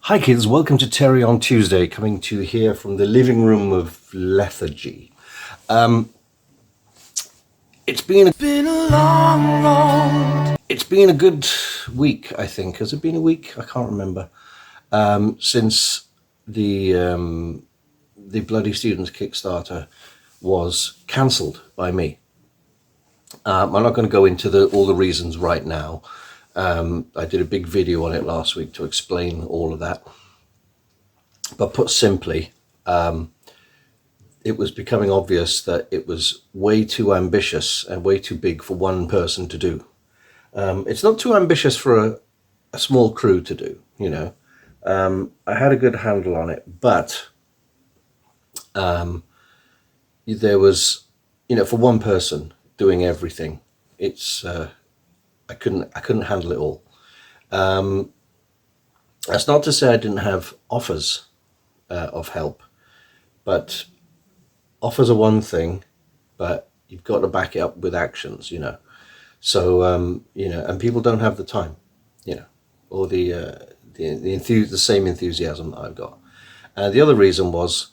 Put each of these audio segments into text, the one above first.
Hi kids, welcome to Terry on Tuesday, coming to you here from the living room of lethargy. It's been a long road. It's been a good week, I think. Has it been a week? I can't remember. Since the Bloody Students Kickstarter was cancelled by me. I'm not going to go into all the reasons right now. I did a big video on it last week to explain all of that. But put simply, it was becoming obvious that it was way too ambitious and way too big for one person to do. It's not too ambitious for a small crew to do, you know. I had a good handle on it, but there was, you know, for one person doing everything, it's I couldn't handle it all. That's not to say I didn't have offers of help, but offers are one thing, but you've got to back it up with actions, you know. So you know, and people don't have the time, you know, or the same enthusiasm that I've got. The other reason was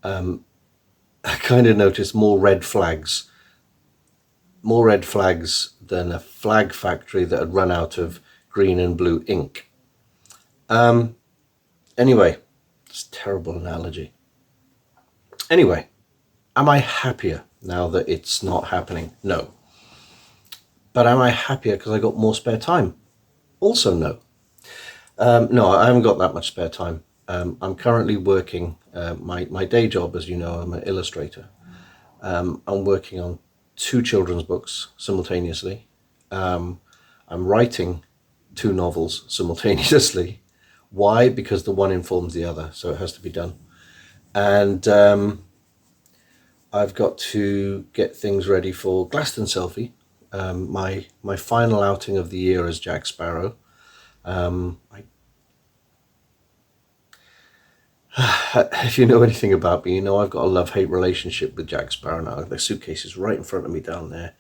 I kind of noticed more red flags than a flag factory that had run out of green and blue ink. Anyway, it's a terrible analogy. Anyway, am I happier now that it's not happening? No. But am I happier because I got more spare time? Also no. No, I haven't got that much spare time. I'm currently working, my day job, as you know, I'm an illustrator. I'm working on 2 children's books simultaneously. I'm writing 2 novels simultaneously. Why? Because the one informs the other, so it has to be done. And I've got to get things ready for Glaston Selfie, my final outing of the year as Jack Sparrow. If you know anything about me, you know I've got a love-hate relationship with Jack Sparrow now. The suitcase is right in front of me down there,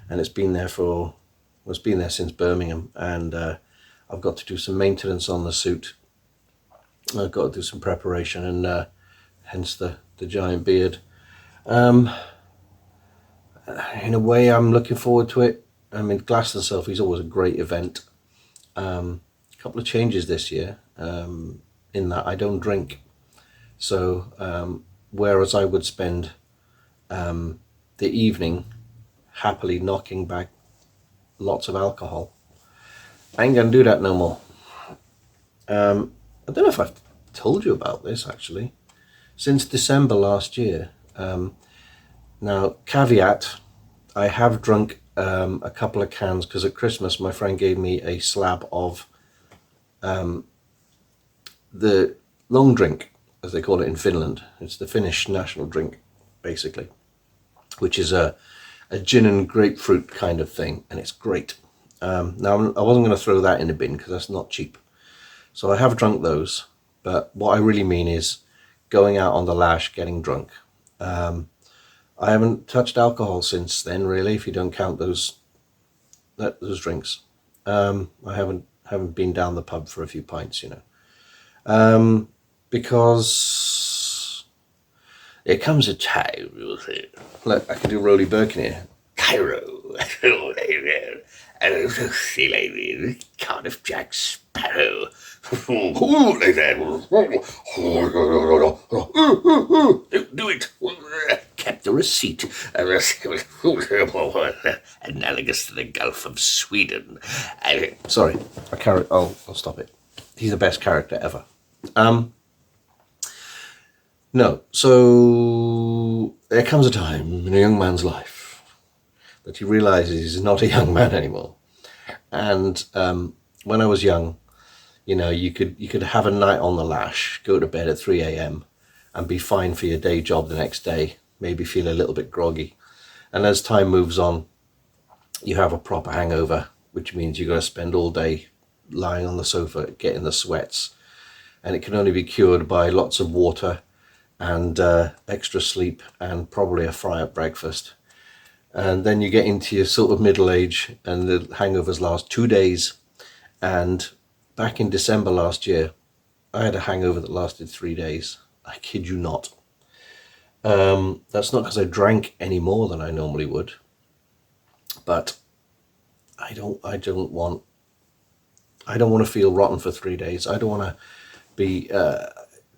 and it's been there since Birmingham, and I've got to do some maintenance on the suit. I've got to do some preparation, and hence the giant beard. In a way, I'm looking forward to it. I mean, Glaston Selfie is always a great event. A couple of changes this year, in that I don't drink. So whereas I would spend the evening happily knocking back lots of alcohol, I ain't gonna do that no more. I don't know if I've told you about this actually. Since December last year, now caveat, I have drunk a couple of cans because at Christmas my friend gave me a slab of the long drink, as they call it in Finland. It's the Finnish national drink, basically, which is a gin and grapefruit kind of thing, and it's great. Now, I wasn't going to throw that in the bin because that's not cheap. So I have drunk those, but what I really mean is going out on the lash, getting drunk. I haven't touched alcohol since then, really, if you don't count those drinks. I haven't been down the pub for a few pints, you know. Because there comes a time, you'll see. Look, I can do Rolly Birkin here. Cairo, and see lady, Cardiff Jack Sparrow. Like that. Do it. Kept the receipt. Analogous to the Gulf of Sweden. Sorry, I'll stop it. He's the best character ever. No, so there comes a time in a young man's life that he realizes he's not a young man anymore. And when I was young, you know, you could have a night on the lash, go to bed at 3 a.m. and be fine for your day job the next day, maybe feel a little bit groggy. And as time moves on, you have a proper hangover, which means you've got to spend all day lying on the sofa, getting the sweats. And it can only be cured by lots of water and extra sleep and probably a fry-up breakfast. And then you get into your sort of middle age and the hangovers last 2 days. And back in December last year, I had a hangover that lasted 3 days. I kid you not. That's not because I drank any more than I normally would, but I don't want to feel rotten for 3 days. I don't want to be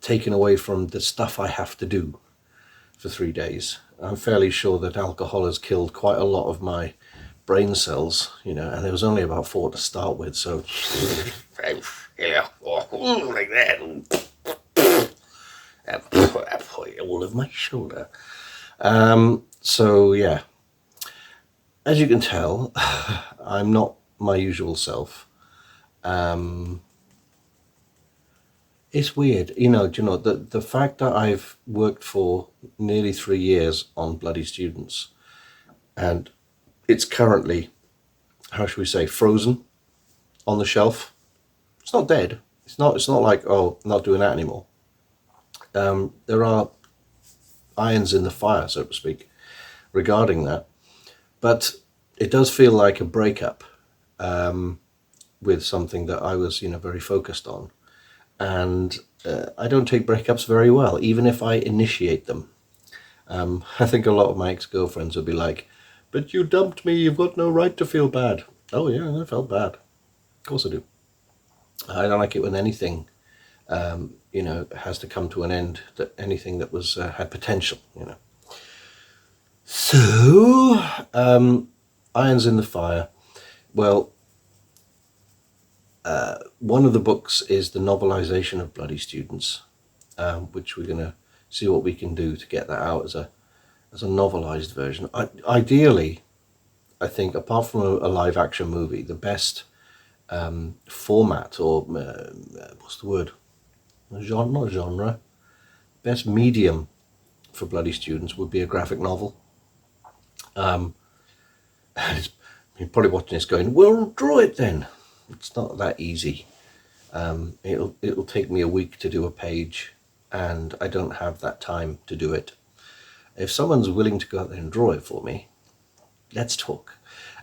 taken away from the stuff I have to do for 3 days. I'm fairly sure that alcohol has killed quite a lot of my brain cells, and there was only about 4 to start with, so like that. All of my shoulder. So yeah, as you can tell, I'm not my usual self. It's weird, the fact that I've worked for nearly 3 years on bloody students, and it's currently, how should we say, frozen on the shelf. It's not dead. It's not like, oh, I'm not doing that anymore. There are irons in the fire, so to speak, regarding that. But it does feel like a breakup with something that I was, very focused on. And I don't take breakups very well, even if I initiate them. I think a lot of my ex-girlfriends would be like, but you dumped me, you've got no right to feel bad. Oh yeah, I felt bad. Of course I do. I don't like it when anything, has to come to an end, that anything that was had potential, So, irons in the fire. Well, one of the books is the novelization of Bloody Students, which we're going to see what we can do to get that out as a novelized version. Ideally, I think, apart from a live action movie, the best format, or what's the word? Not genre. Best medium for Bloody Students would be a graphic novel. You're probably watching this going, well, draw it then. It's not that easy. It'll take me a week to do a page, and I don't have that time to do it. If someone's willing to go out there and draw it for me, let's talk.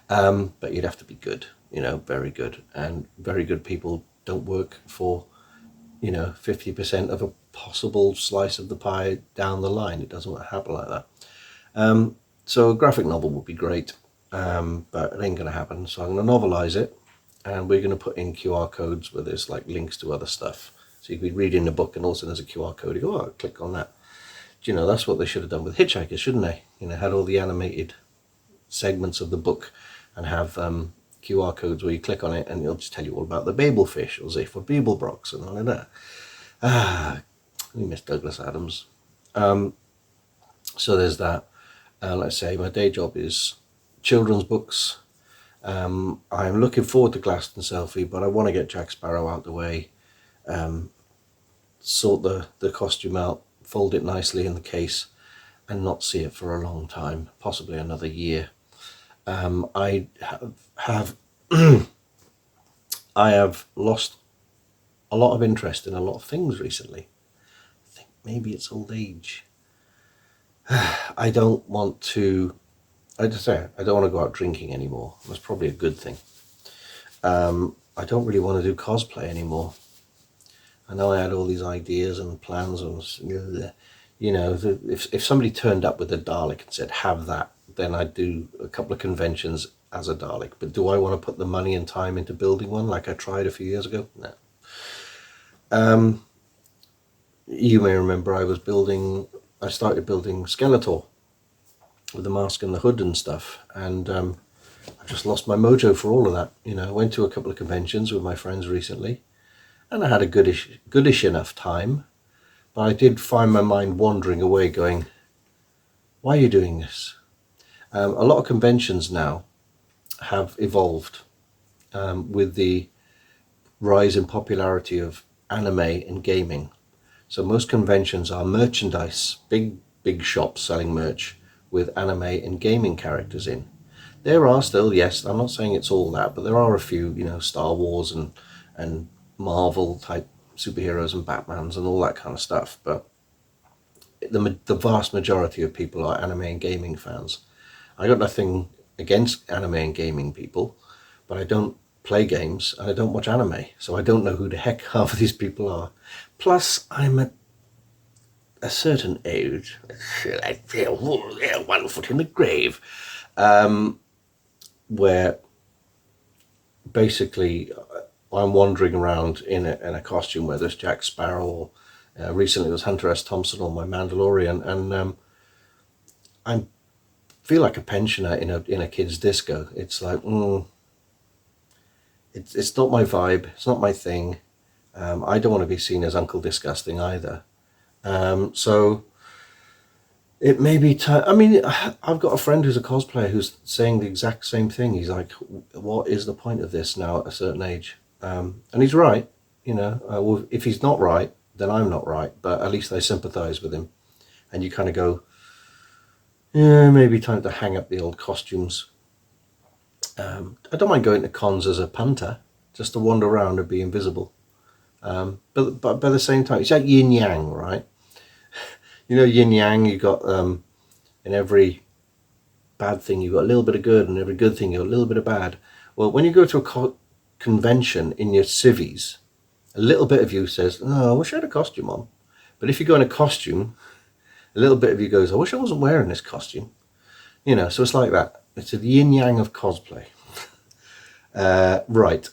But you'd have to be good, very good. And very good people don't work for, 50% of a possible slice of the pie down the line. It doesn't happen like that. So a graphic novel would be great, but it ain't going to happen. So I'm going to novelize it, and we're going to put in QR codes where there's like links to other stuff. So you could be reading the book and also there's a QR code. You go, oh, click on that. That's what they should have done with Hitchhikers, shouldn't they? Had all the animated segments of the book and have QR codes where you click on it and it'll just tell you all about the Babelfish or Zephyr Beeblebrox and all of that. We miss Douglas Adams. So there's that. Like I say, my day job is children's books. I'm looking forward to Glaston Selfie, but I want to get Jack Sparrow out the way, sort the costume out, fold it nicely in the case, and not see it for a long time, possibly another year. I have I have lost a lot of interest in a lot of things recently. I think maybe it's old age. I don't want to go out drinking anymore. That's probably a good thing. I don't really want to do cosplay anymore. I know I had all these ideas and plans, and if somebody turned up with a Dalek and said, have that, then I'd do a couple of conventions as a Dalek. But do I want to put the money and time into building one like I tried a few years ago? No. You may remember I started building Skeletor with the mask and the hood and stuff, and I just lost my mojo for all of that. I went to a couple of conventions with my friends recently, and I had a goodish enough time, but I did find my mind wandering away going, why are you doing this? A lot of conventions now have evolved with the rise in popularity of anime and gaming. So most conventions are merchandise, big shops selling merch with anime and gaming characters in. There are still, yes, I'm not saying it's all that, but there are a few, Star Wars and Marvel type superheroes and Batmans and all that kind of stuff. But the vast majority of people are anime and gaming fans. I got nothing against anime and gaming people, but I don't play games and I don't watch anime, so I don't know who the heck half of these people are. Plus, I'm at a certain age, I feel one foot in the grave, where basically I'm wandering around in a costume, whether it's Jack Sparrow or recently it was Hunter S. Thompson or my Mandalorian, and I feel like a pensioner in a kid's disco. It's like, it's not my vibe. It's not my thing. I don't want to be seen as Uncle Disgusting either. So it may be time. I mean, I've got a friend who's a cosplayer who's saying the exact same thing. He's like, what is the point of this now at a certain age? And he's right. Well, if he's not right, then I'm not right. But at least I sympathize with him. And you kind of go, yeah, maybe time to hang up the old costumes. I don't mind going to cons as a punter, just to wander around and be invisible. But by the same time, it's like yin yang, right? Yin yang, you got in every bad thing, you got a little bit of good, and every good thing, you got a little bit of bad. Well, when you go to a convention in your civvies, a little bit of you says, "No, I wish I had a costume on." But if you go in a costume, a little bit of you goes, "I wish I wasn't wearing this costume." So it's like that. It's a yin yang of cosplay. Right.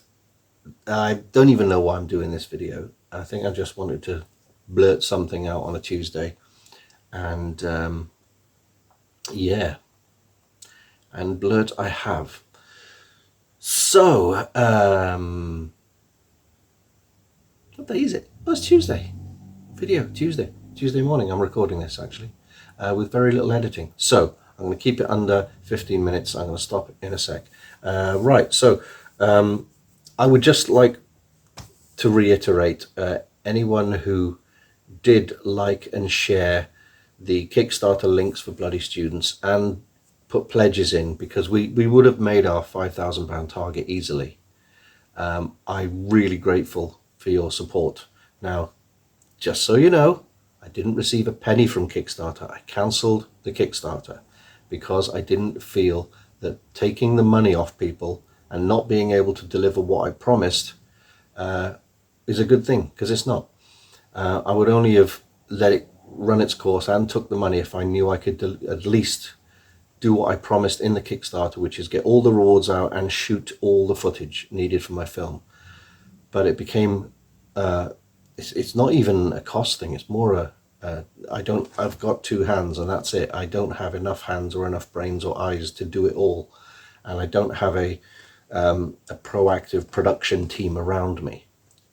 I don't even know why I'm doing this video. I think I just wanted to blurt something out on a Tuesday. And yeah. And blurt I have. So, what day is it? Oh, it's Tuesday. Tuesday morning. I'm recording this actually with very little editing. So I'm going to keep it under 15 minutes. I'm going to stop in a sec. Right. So I would just like to reiterate, anyone who did like and share the Kickstarter links for Bloody Students and put pledges in, because we would have made our £5,000 target easily. I'm really grateful for your support. Now, just so you know, I didn't receive a penny from Kickstarter. I cancelled the Kickstarter because I didn't feel that taking the money off people and not being able to deliver what I promised is a good thing, because it's not. I would only have let it run its course and took the money if I knew I could at least do what I promised in the Kickstarter, which is get all the rewards out and shoot all the footage needed for my film. But it became, it's not even a cost thing. It's more I've got two hands and that's it. I don't have enough hands or enough brains or eyes to do it all. And I don't have a proactive production team around me.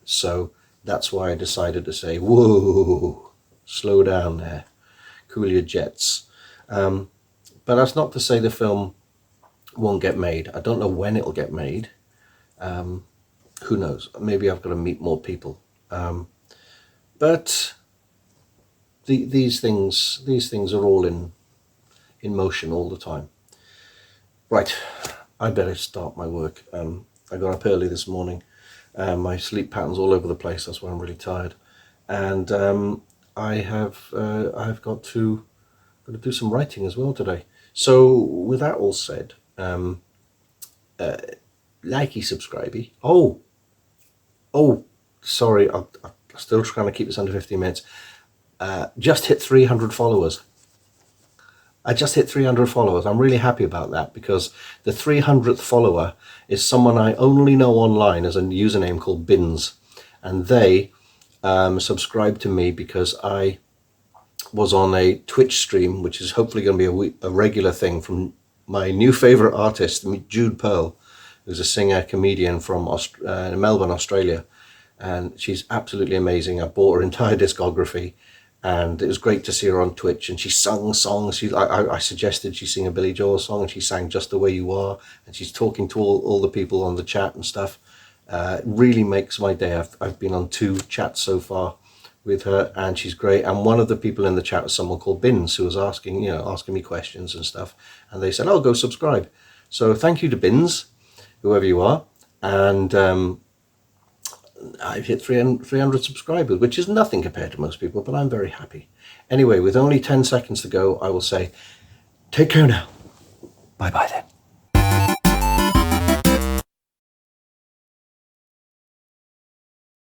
So that's why I decided to say, whoa, slow down there, cool your jets. But that's not to say the film won't get made. I don't know when it'll get made. Who knows? Maybe I've got to meet more people. But these things are all in motion all the time. Right, I better start my work. I got up early this morning. My sleep pattern's all over the place. That's why I'm really tired. And I've got to do some writing as well today. So with that all said, likey, subscribey. Oh, sorry, I'm still trying to keep this under 15 minutes. Just hit 300 followers. I just hit 300 followers. I'm really happy about that, because the 300th follower is someone I only know online as a username called Bins. And they subscribed to me because I was on a Twitch stream, which is hopefully going to be a regular thing, from my new favorite artist, Jude Pearl, who's a singer, comedian from Melbourne, Australia. And she's absolutely amazing. I bought her entire discography, and it was great to see her on Twitch. And she sung songs. I suggested she sing a Billy Joel song, and she sang Just the Way You Are. And she's talking to all the people on the chat and stuff. It really makes my day. I've been on 2 chats so far with her, and she's great. And one of the people in the chat was someone called Bins, who was asking me questions and stuff. And they said, "Oh, go subscribe." So thank you to Bins, whoever you are. And I've hit 300 subscribers, which is nothing compared to most people, but I'm very happy. Anyway, with only 10 seconds to go, I will say, take care now. Bye-bye then.